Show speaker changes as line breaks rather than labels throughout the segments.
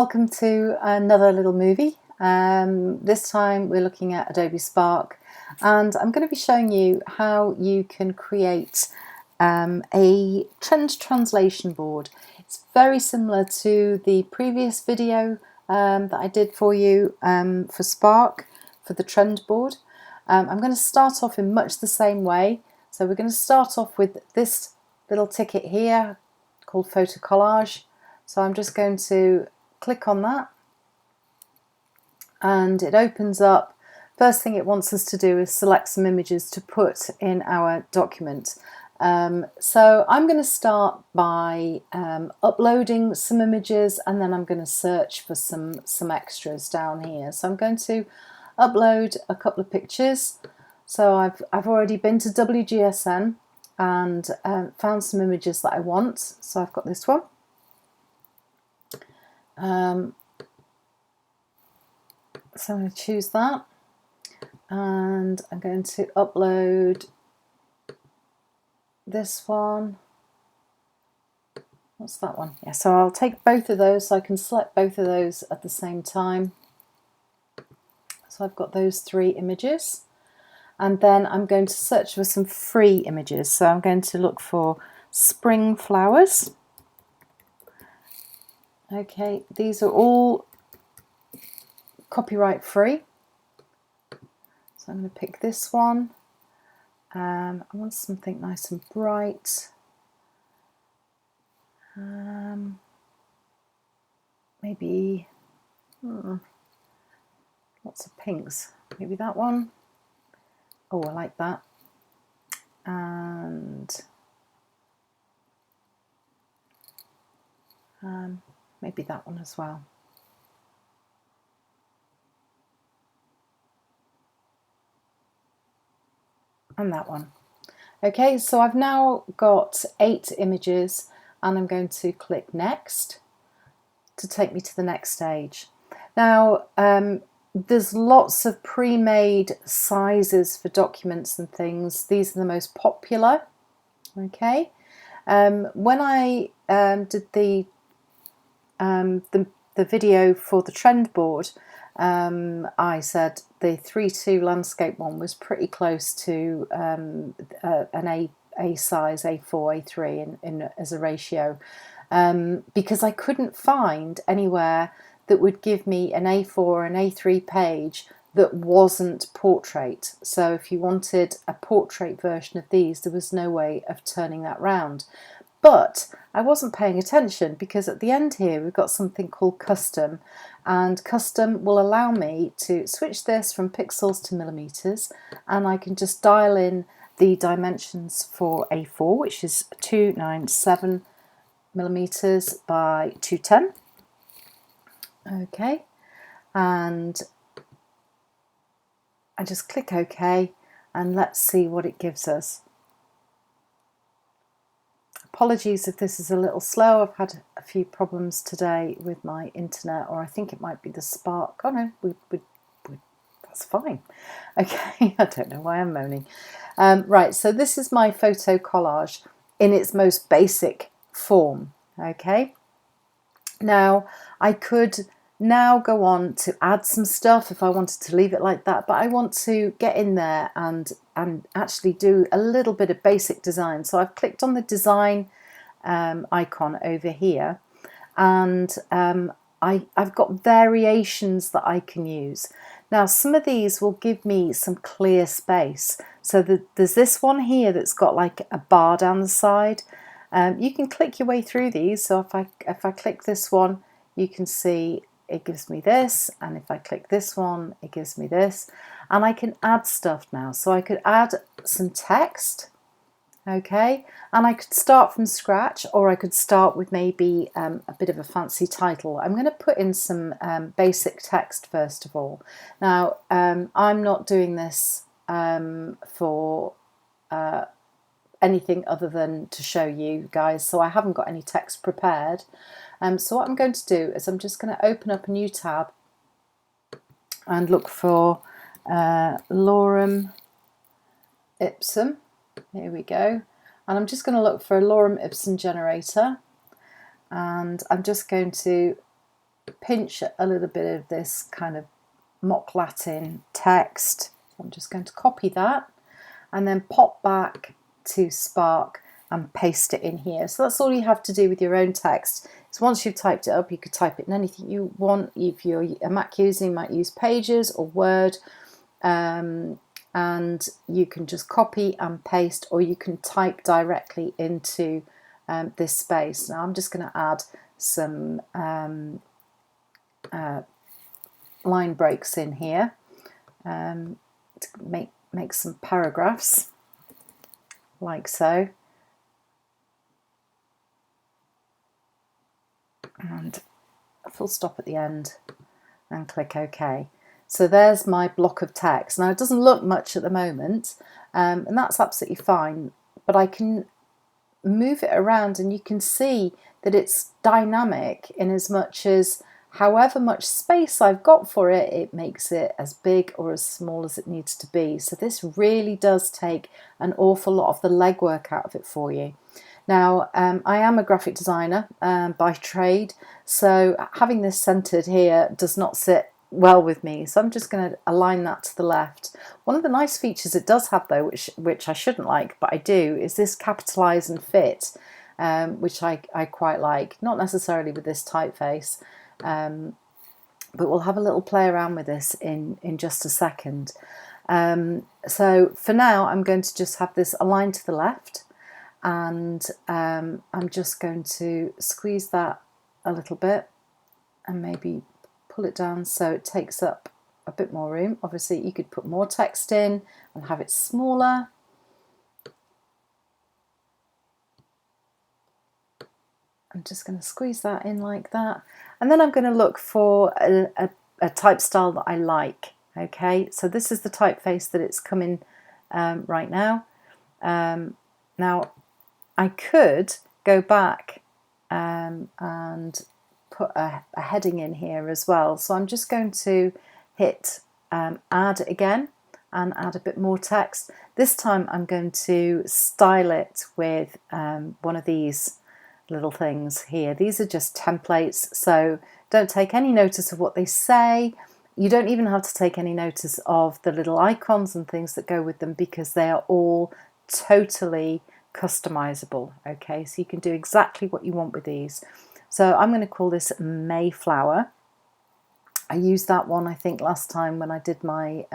Welcome to another little movie. This time we're looking at Adobe Spark, and I'm going to be showing you how you can create a trend translation board. It's very similar to the previous video that I did for you for Spark, for the trend board. I'm going to start off in much the same way. So we're going to start off with this little ticket here called photo collage. So I'm just going to click on that and it opens up. First thing it wants us to do is select some images to put in our document. So I'm going to start by uploading some images, and then I'm going to search for some extras down here. So I'm going to upload a couple of pictures. So I've already been to WGSN and found some images that I want. So I've got this one. So I'm going to choose that, and I'm going to upload this one. What's that one? Yeah, so I'll take both of those, so I can select both of those at the same time. So I've got those 3 images, and then I'm going to search for some free images. So I'm going to look for spring flowers. Okay, these are all copyright free. So I'm going to pick this one. I want something nice and bright. Maybe lots of pinks. Maybe that one. Oh, I like that. And maybe that one as well. And that one. Okay, so I've now got 8 images, and I'm going to click next to take me to the next stage. Now there's lots of pre-made sizes for documents and things. These are the most popular. Okay, when I did the video for the trend board, I said the 3:2 landscape one was pretty close to an A size, A4, A3 in as a ratio, because I couldn't find anywhere that would give me an A4 and A3 page that wasn't portrait. So if you wanted a portrait version of these, there was no way of turning that round. But I wasn't paying attention, because at the end here we've got something called custom, and custom will allow me to switch this from pixels to millimeters, and I can just dial in the dimensions for A4, which is 297 millimeters by 210. Okay, and I just click OK, and let's see what it gives us. Apologies if this is a little slow. I've had a few problems today with my internet, or I think it might be the Spark. Oh no, that's fine. Okay, I don't know why I'm moaning. Right, so this is my photo collage in its most basic form. Okay, now I could now go on to add some stuff if I wanted to leave it like that, but I want to get in there and actually do a little bit of basic design. So I've clicked on the design icon over here, and I've got variations that I can use. Now some of these will give me some clear space. So there's this one here that's got like a bar down the side. You can click your way through these. So if I click this one, you can see it gives me this, and if I click this one, it gives me this, and I can add stuff now. So I could add some text, okay, and I could start from scratch, or I could start with maybe a bit of a fancy title. I'm going to put in some basic text first of all. Now I'm not doing this for anything other than to show you guys, so I haven't got any text prepared. So what I'm going to do is I'm just going to open up a new tab and look for lorem ipsum. Here we go. And I'm just going to look for a lorem ipsum generator, and I'm just going to pinch a little bit of this kind of mock Latin text. So I'm just going to copy that and then pop back to Spark and paste it in here. So that's all you have to do with your own text. So once you've typed it up, you could type it in anything you want. If you're a Mac user, you might use Pages or Word, and you can just copy and paste, or you can type directly into this space. Now I'm just going to add some line breaks in here to make some paragraphs like so, and a full stop at the end and click OK. So there's my block of text. Now it doesn't look much at the moment, and that's absolutely fine, but I can move it around and you can see that it's dynamic in as much as however much space I've got for it, it makes it as big or as small as it needs to be. So this really does take an awful lot of the legwork out of it for you. Now, I am a graphic designer by trade, so having this centered here does not sit well with me. So I'm just going to align that to the left. One of the nice features it does have, though, which I shouldn't like, but I do, is this capitalize and fit, which I quite like. Not necessarily with this typeface, but we'll have a little play around with this in just a second. So for now, I'm going to just have this aligned to the left, and I'm just going to squeeze that a little bit and maybe pull it down so it takes up a bit more room. Obviously you could put more text in and have it smaller. I'm just going to squeeze that in like that, and then I'm going to look for a type style that I like. Okay, so this is the typeface that it's coming right now. Now I could go back and put a heading in here as well. So I'm just going to hit add again and add a bit more text. This time I'm going to style it with one of these little things here. These are just templates, so don't take any notice of what they say. You don't even have to take any notice of the little icons and things that go with them, because they are all totally customizable. Okay, so you can do exactly what you want with these. So I'm going to call this Mayflower. I used that one, I think, last time when I did my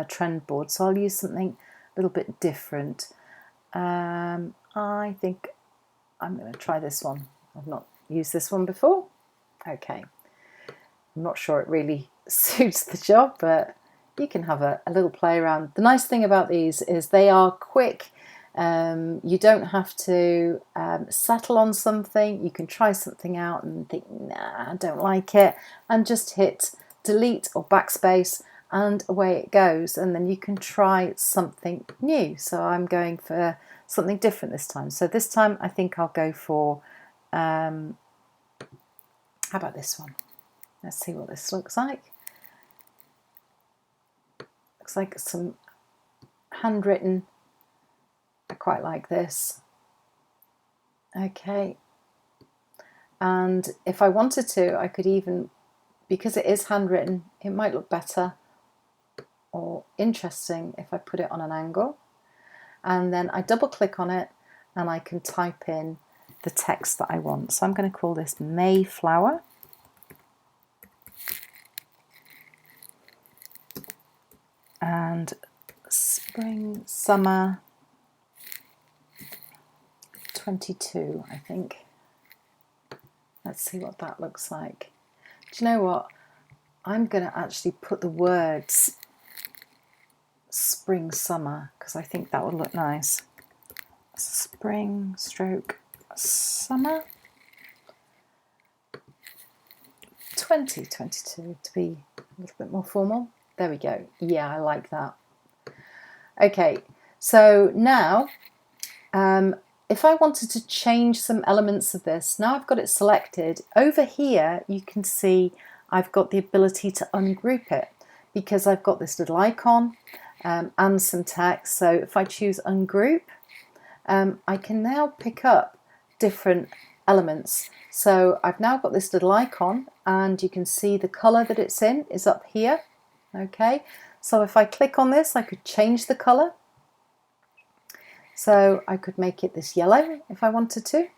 trend board, so I'll use something a little bit different. I think I'm going to try this one. I've not used this one before. Okay, I'm not sure it really suits the job, but you can have a little play around. The nice thing about these is they are quick. You don't have to settle on something. You can try something out and think, nah, I don't like it, and just hit delete or backspace and away it goes, and then you can try something new. So I'm going for something different this time. So this time I think I'll go for, how about this one? Let's see what this looks like. Looks like some handwritten. I quite like this. Okay, and if I wanted to, I could even, because it is handwritten, it might look better or interesting if I put it on an angle, and then I double click on it and I can type in the text that I want. So I'm going to call this Mayflower. And spring, summer 22, I think. Let's see what that looks like. Do you know what? I'm going to actually put the words spring, summer, because I think that would look nice. Spring stroke summer 2022 to be a little bit more formal. There we go. Yeah, I like that. Okay, so now if I wanted to change some elements of this, now I've got it selected, over here you can see I've got the ability to ungroup it, because I've got this little icon and some text. So if I choose ungroup, I can now pick up different elements. So I've now got this little icon, and you can see the colour that it's in is up here. Okay, so if I click on this, I could change the colour. So I could make it this yellow if I wanted to.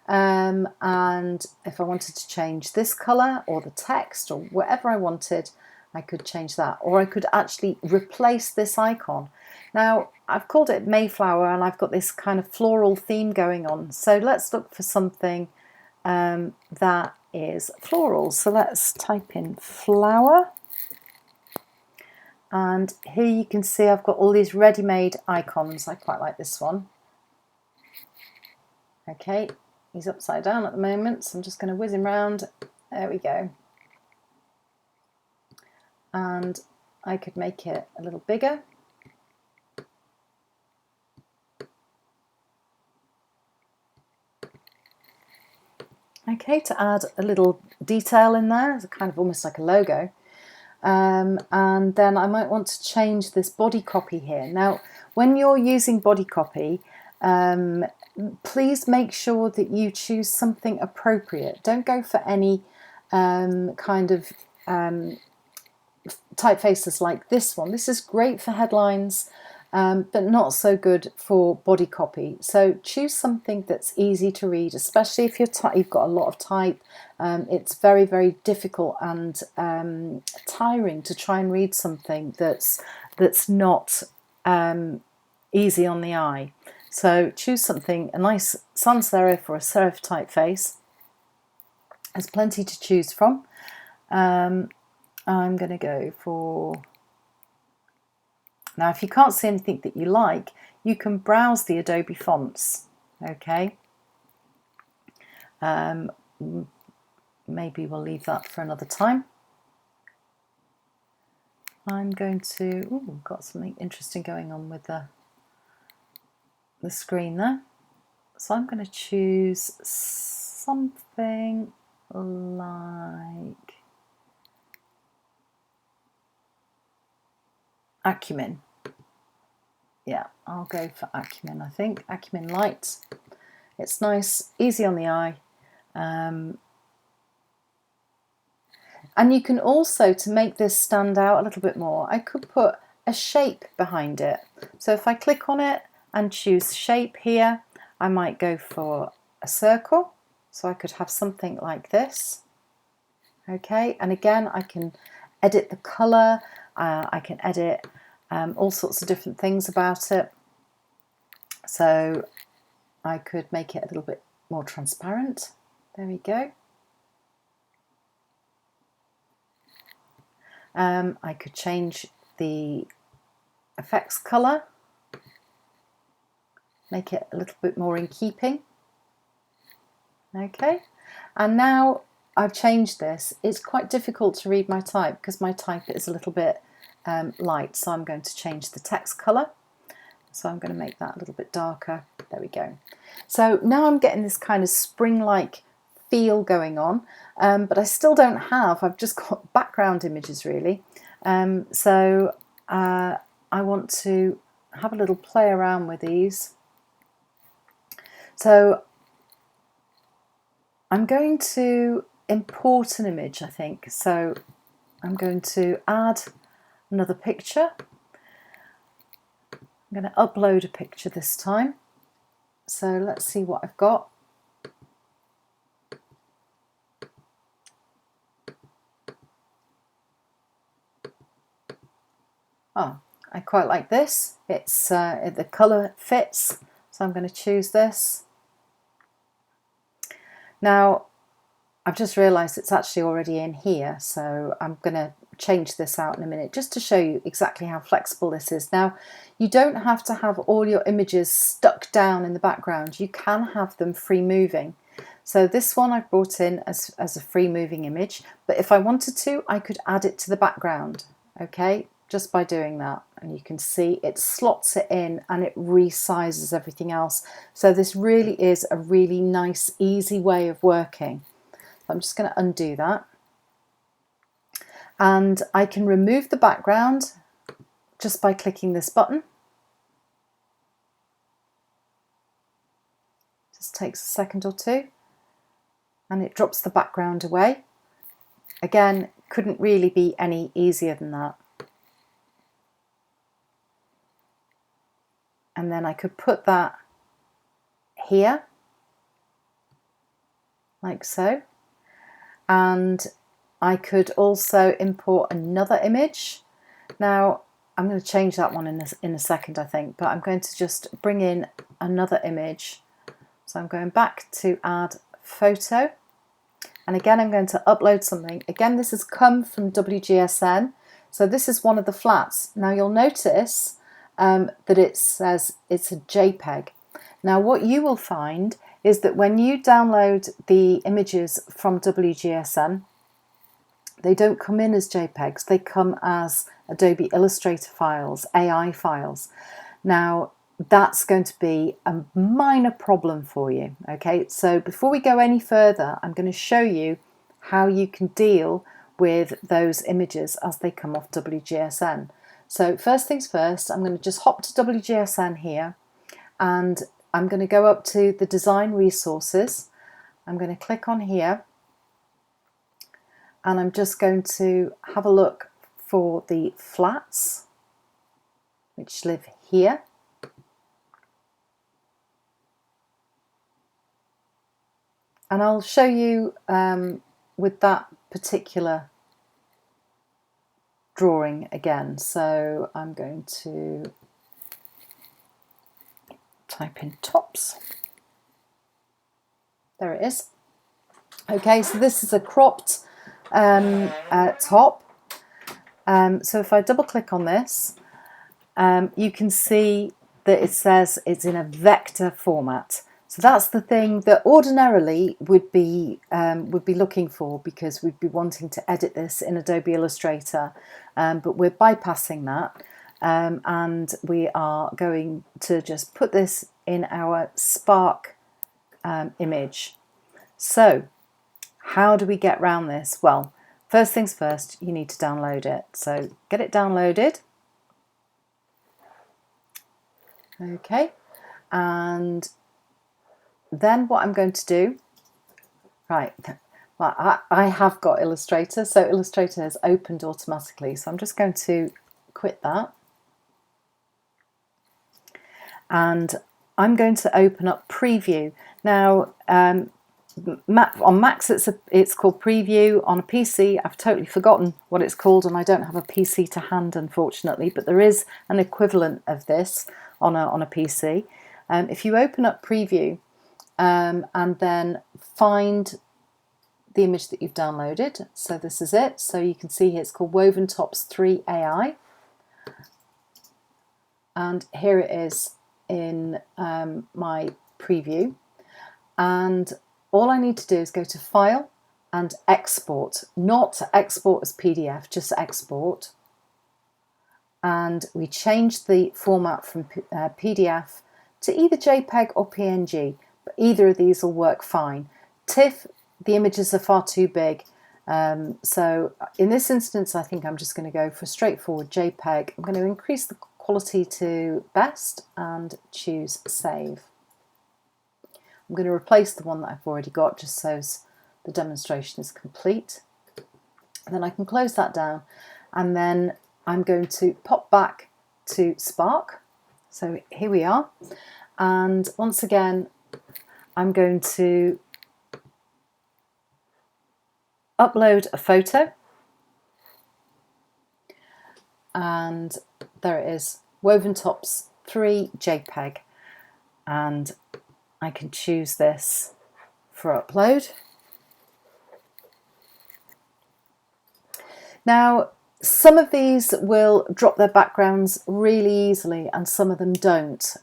And if I wanted to change this colour or the text or whatever I wanted, I could change that. Or I could actually replace this icon. Now, I've called it Mayflower, and I've got this kind of floral theme going on. So let's look for something that is floral. So let's type in flower. And here you can see I've got all these ready-made icons. I quite like this one. Okay, he's upside down at the moment, so I'm just going to whiz him round. There we go. And I could make it a little bigger. Okay, to add a little detail in there, it's kind of almost like a logo. And then I might want to change this body copy here. Now, when you're using body copy, please make sure that you choose something appropriate. Don't go for any kind of typefaces like this one. This is great for headlines, but not so good for body copy. So choose something that's easy to read, especially if you've got a lot of type. It's very, very difficult and tiring to try and read something that's not easy on the eye. So choose something, a nice sans serif or a serif typeface. There's plenty to choose from. I'm going to go for... Now, if you can't see anything that you like, you can browse the Adobe fonts, okay? Maybe we'll leave that for another time. I'm going to... Ooh, got something interesting going on with the screen there. So I'm going to choose something like Acumen. Yeah, I'll go for Acumen, I think. Acumen Light. It's nice, easy on the eye. And you can also, to make this stand out a little bit more, I could put a shape behind it. So if I click on it and choose shape here, I might go for a circle. So I could have something like this. Okay, and again, I can edit the colour. I can edit all sorts of different things about it. So I could make it a little bit more transparent. There we go. I could change the effects colour, make it a little bit more in keeping. Okay, and now I've changed this. It's quite difficult to read my type because my type is a little bit light, so I'm going to change the text colour. So I'm going to make that a little bit darker. There we go. So now I'm getting this kind of spring-like feel going on, but I still don't have, I've just got background images really. So I want to have a little play around with these. So I'm going to import an image, I think. So I'm going to add another picture. I'm going to upload a picture this time. So let's see what I've got. Oh, I quite like this. It's the colour fits, so I'm going to choose this. Now, I've just realised it's actually already in here, so I'm going to change this out in a minute just to show you exactly how flexible this is. Now, you don't have to have all your images stuck down in the background. You can have them free moving. So this one I've brought in as a free moving image, but if I wanted to, I could add it to the background, okay, just by doing that. And you can see it slots it in and it resizes everything else. So this really is a really nice, easy way of working. I'm just going to undo that. And I can remove the background just by clicking this button. Just takes a second or two. and it drops the background away. Again, couldn't really be any easier than that. And then I could put that here, like so. And I could also import another image. Now, I'm going to change that one in a second, I think, but I'm going to just bring in another image. So I'm going back to add photo. And again, I'm going to upload something. Again, this has come from WGSN. So this is one of the flats. Now you'll notice that it says it's a JPEG. Now what you will find is that when you download the images from WGSN, they don't come in as JPEGs, they come as Adobe Illustrator files, AI files. Now that's going to be a minor problem for you. Okay, so before we go any further, I'm going to show you how you can deal with those images as they come off WGSN. So first things first, I'm going to just hop to WGSN here, and I'm going to go up to the design resources. I'm going to click on here, and I'm just going to have a look for the flats which live here. And I'll show you with that particular drawing again. So I'm going to type in tops. There it is. Okay, so this is a cropped top. So if I double click on this, you can see that it says it's in a vector format. So that's the thing that ordinarily would be looking for, because we'd be wanting to edit this in Adobe Illustrator, but we're bypassing that, and we are going to just put this in our Spark image. So how do we get around this? Well, first things first, you need to download it. So get it downloaded. Okay, and then what I'm going to do, right, well, I have got Illustrator, so Illustrator has opened automatically, so I'm just going to quit that, and I'm going to open up Preview. Now on Macs it's called Preview. On a PC I've totally forgotten what it's called, and I don't have a PC to hand, unfortunately, but there is an equivalent of this on a PC. If you open up Preview, and then find the image that you've downloaded. So this is it. So you can see here it's called Woven Tops 3 AI. And here it is in my preview. And all I need to do is go to File and Export. Not export as PDF, just export. And we change the format from PDF to either JPEG or PNG. But either of these will work fine. TIFF, the images are far too big. So in this instance, I think I'm just going to go for straightforward JPEG. I'm going to increase the quality to best and choose Save. I'm going to replace the one that I've already got just so the demonstration is complete. And then I can close that down, and then I'm going to pop back to Spark. So here we are. And once again, I'm going to upload a photo, and there it is, Woven Tops 3 JPEG, and I can choose this for upload. Now some of these will drop their backgrounds really easily and some of them don't.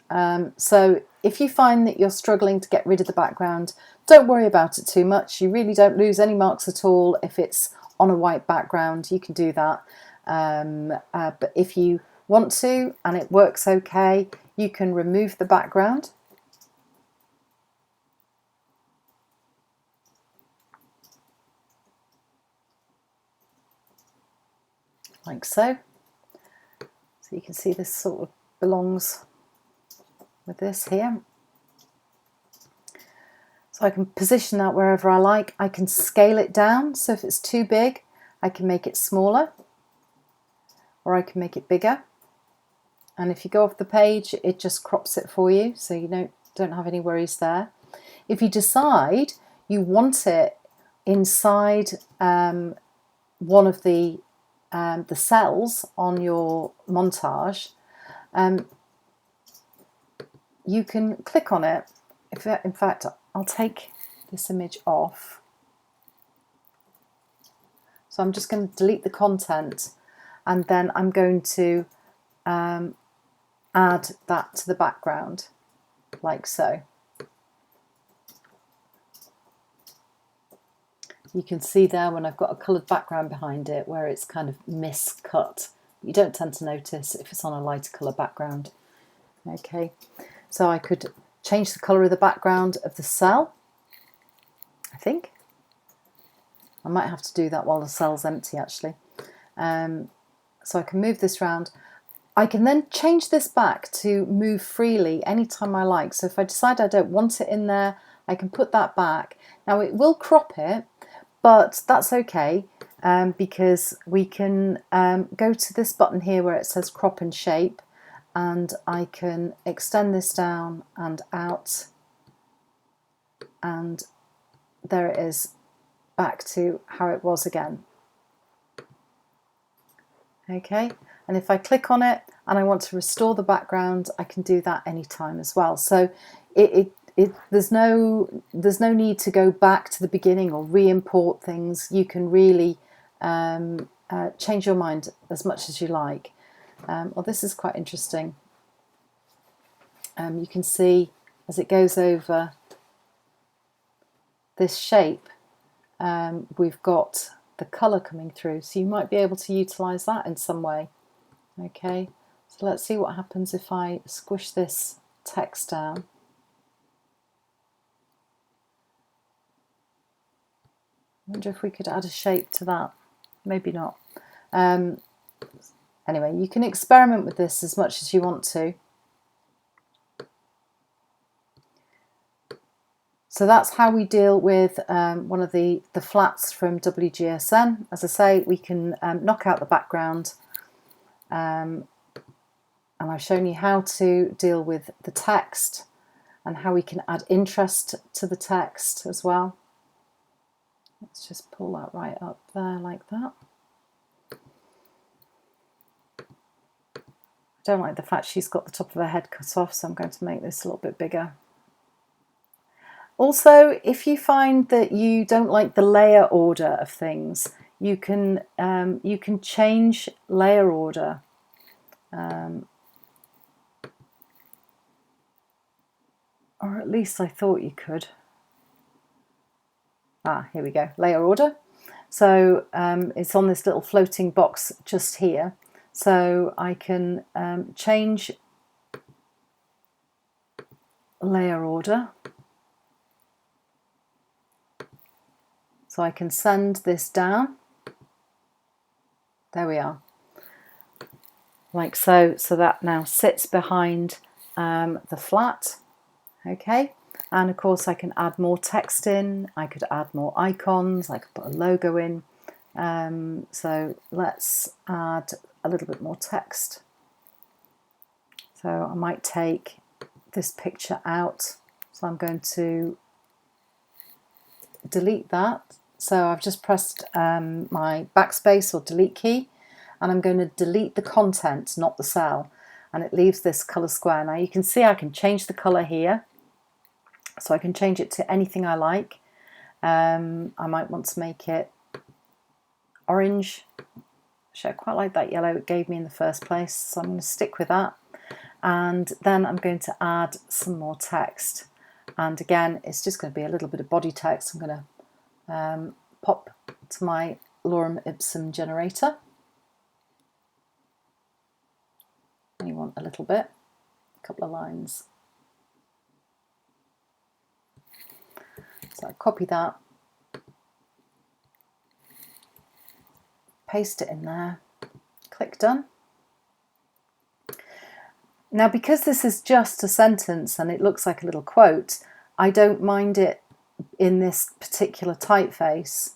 So if you find that you're struggling to get rid of the background, don't worry about it too much. You really don't lose any marks at all if it's on a white background. You can do that. But if you want to and it works okay, you can remove the background. Like so. So you can see this sort of belongs with this here. So So I can position that wherever I like. I can scale it down. So if it's too big, I can make it smaller, or I can make it bigger. And if you go off the page, it just crops it for you, so you don't have any worries there. If you decide you want it inside one of the cells on your montage, you can click on it. In fact, I'll take this image off. So I'm just going to delete the content, and then I'm going to add that to the background, like so. You can see there when I've got a coloured background behind it where it's kind of miscut. You don't tend to notice if it's on a lighter colour background. Okay, so I could change the colour of the background of the cell, I think. I might have to do that while the cell's empty, actually. So I can move this round. I can then change this back to move freely anytime I like. So if I decide I don't want it in there, I can put that back. Now it will crop it, but that's okay, because we can go to this button here where it says crop and shape, and I can extend this down and out, and there it is, back to how it was again. Okay, and if I click on it and I want to restore the background, I can do that anytime as well. So there's no need to go back to the beginning or re-import things. You can really change your mind as much as you like. Well, this is quite interesting. You can see as it goes over this shape, we've got the colour coming through, so you might be able to utilise that in some way. Okay, so let's see what happens if I squish this text down. I wonder if we could add a shape to that. Maybe not. Anyway, you can experiment with this as much as you want to. So that's how we deal with one of the flats from WGSN. As I say, we can knock out the background, and I've shown you how to deal with the text and how we can add interest to the text as well. Let's just pull that right up there like that. I don't like the fact she's got the top of her head cut off, so I'm going to make this a little bit bigger. Also, if you find that you don't like the layer order of things, you can change layer order. Or at least I thought you could. Here we go, layer order. So it's on this little floating box just here. So I can change layer order. So I can send this down. There we are. Like so. So that now sits behind the flat. Okay. And of course I can add more text in, I could add more icons, I could put a logo in. So let's add a little bit more text. So I might take this picture out. So I'm going to delete that. So I've just pressed my backspace or delete key, and I'm going to delete the content, not the cell. And it leaves this colour square. Now you can see I can change the colour here. So I can change it to anything I like. I might want to make it orange. Actually, I quite like that yellow it gave me in the first place, so I'm going to stick with that. And then I'm going to add some more text. And again, it's just going to be a little bit of body text. I'm going to pop to my lorem ipsum generator. Only want a little bit, a couple of lines. So I copy that, paste it in there, click done. Now because this is just a sentence and it looks like a little quote, I don't mind it in this particular typeface.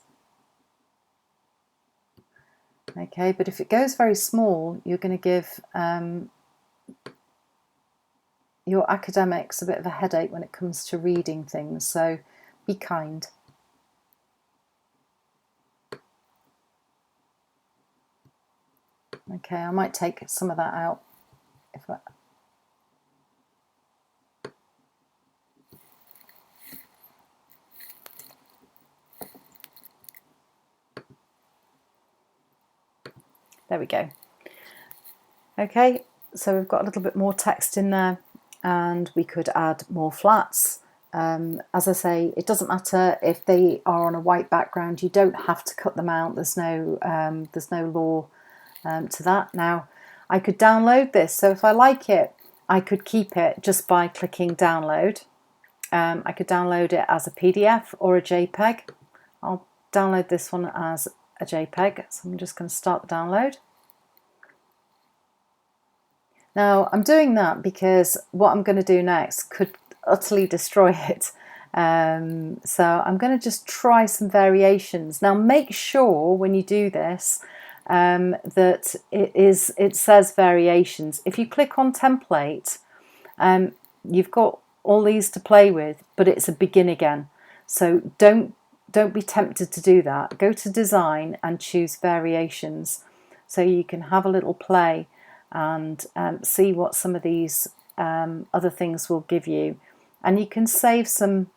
Okay, but if it goes very small, you're going to give your academics a bit of a headache when it comes to reading things, so be kind. Okay, I might take some of that out. There we go. Okay, so we've got a little bit more text in there, and we could add more flats. As I say, it doesn't matter if they are on a white background. You don't have to cut them out. There's no law to that. Now, I could download this. So if I like it, I could keep it just by clicking download. I could download it as a PDF or a JPEG. I'll download this one as a JPEG. So I'm just going to start the download. Now, I'm doing that because what I'm going to do next could utterly destroy it. So I'm going to just try some variations. Now, make sure when you do this that it says variations. If you click on template, you've got all these to play with, but it's a begin again. So don't be tempted to do that. Go to design and choose variations so you can have a little play and see what some of these other things will give you, and you can save some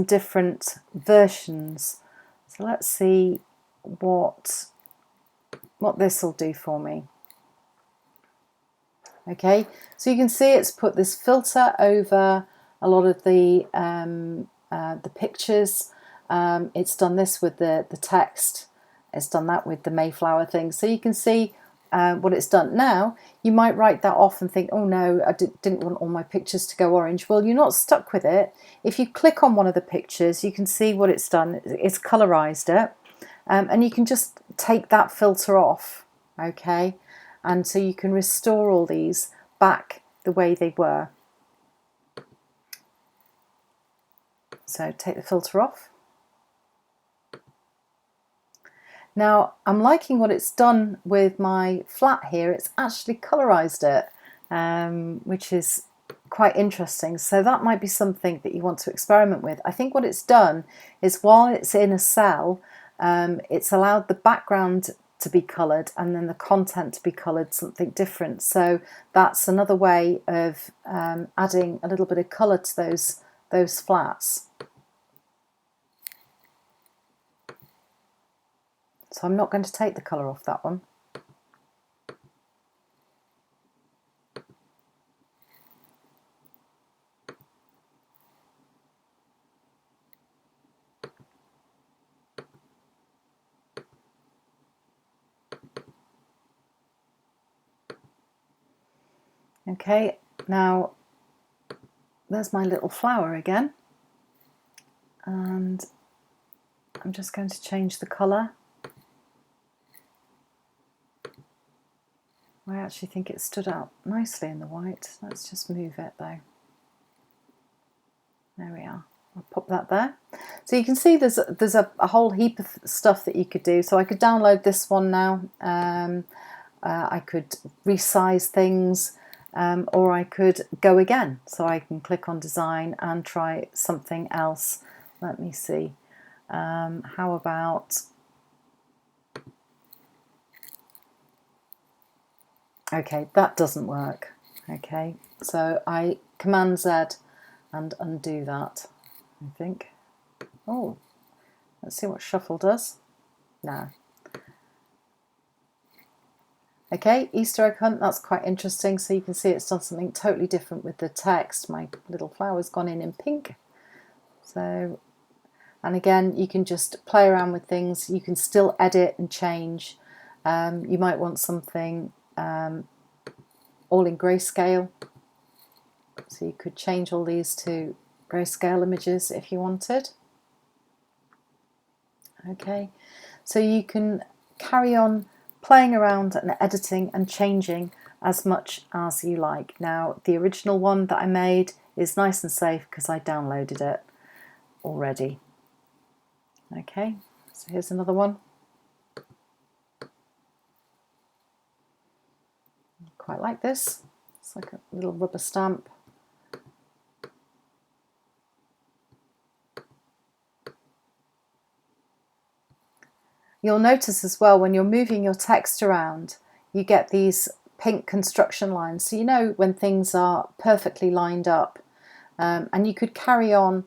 different versions. So let's see what this will do for me. Okay, so you can see it's put this filter over a lot of the pictures. It's done this with the text. It's done that with the Mayflower thing. So you can see what it's done. Now, you might write that off and think, oh no, I didn't want all my pictures to go orange. Well, you're not stuck with it. If you click on one of the pictures, you can see what it's done. It's colorized it. And you can just take that filter off, okay? And so you can restore all these back the way they were. So take the filter off. Now, I'm liking what it's done with my flat here. It's actually colorized it, which is quite interesting. So that might be something that you want to experiment with. I think what it's done is while it's in a cell, it's allowed the background to be coloured and then the content to be coloured something different. So that's another way of adding a little bit of colour to those flats. So I'm not going to take the colour off that one. Okay, now there's my little flower again, and I'm just going to change the colour. I actually think it stood out nicely in the white. Let's just move it though. There we are. I'll pop that there. So you can see there's a whole heap of stuff that you could do. So I could download this one now. I could resize things, or I could go again. So I can click on design and try something else. Let me see. How about... Okay, that doesn't work. Okay, so I Command Z and undo that, I think. Oh, let's see what shuffle does. No. Okay, Easter egg hunt, that's quite interesting. So you can see it's done something totally different with the text. My little flower's gone in pink. So, and again, you can just play around with things. You can still edit and change. You might want something all in grayscale. So you could change all these to grayscale images if you wanted. Okay, so you can carry on playing around and editing and changing as much as you like. Now, the original one that I made is nice and safe because I downloaded it. already. Okay, so here's another one. Quite like this. It's like a little rubber stamp. You'll notice as well when you're moving your text around, you get these pink construction lines. So you know when things are perfectly lined up. And you could carry on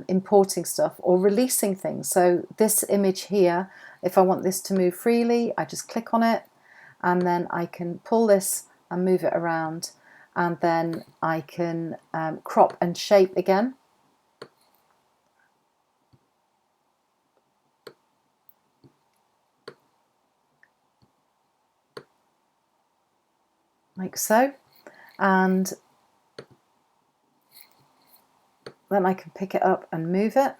importing stuff or releasing things. So this image here, if I want this to move freely, I just click on it and then I can pull this and move it around, and then I can crop and shape again. Like so. And then I can pick it up and move it,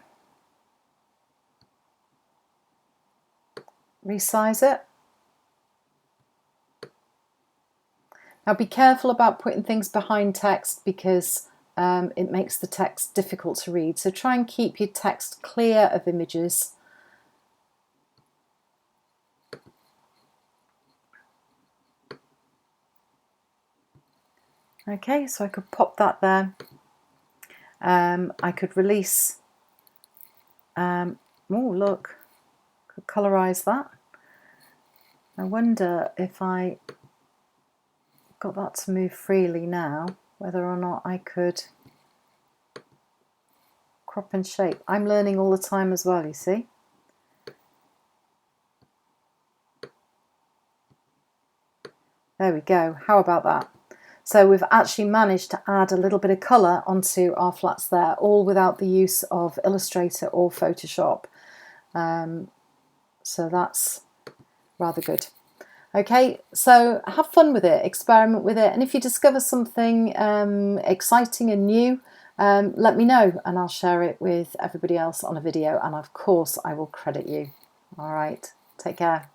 resize it. Now be careful about putting things behind text because it makes the text difficult to read. So try and keep your text clear of images. Okay, so I could pop that there. I could release, oh look, could colorize that. I wonder if I got that to move freely now, whether or not I could crop and shape. I'm learning all the time as well, you see. There we go, how about that? So we've actually managed to add a little bit of colour onto our flats there, all without the use of Illustrator or Photoshop. So that's rather good. Okay, so have fun with it, experiment with it, and if you discover something exciting and new, let me know and I'll share it with everybody else on a video, and of course I will credit you. All right, take care.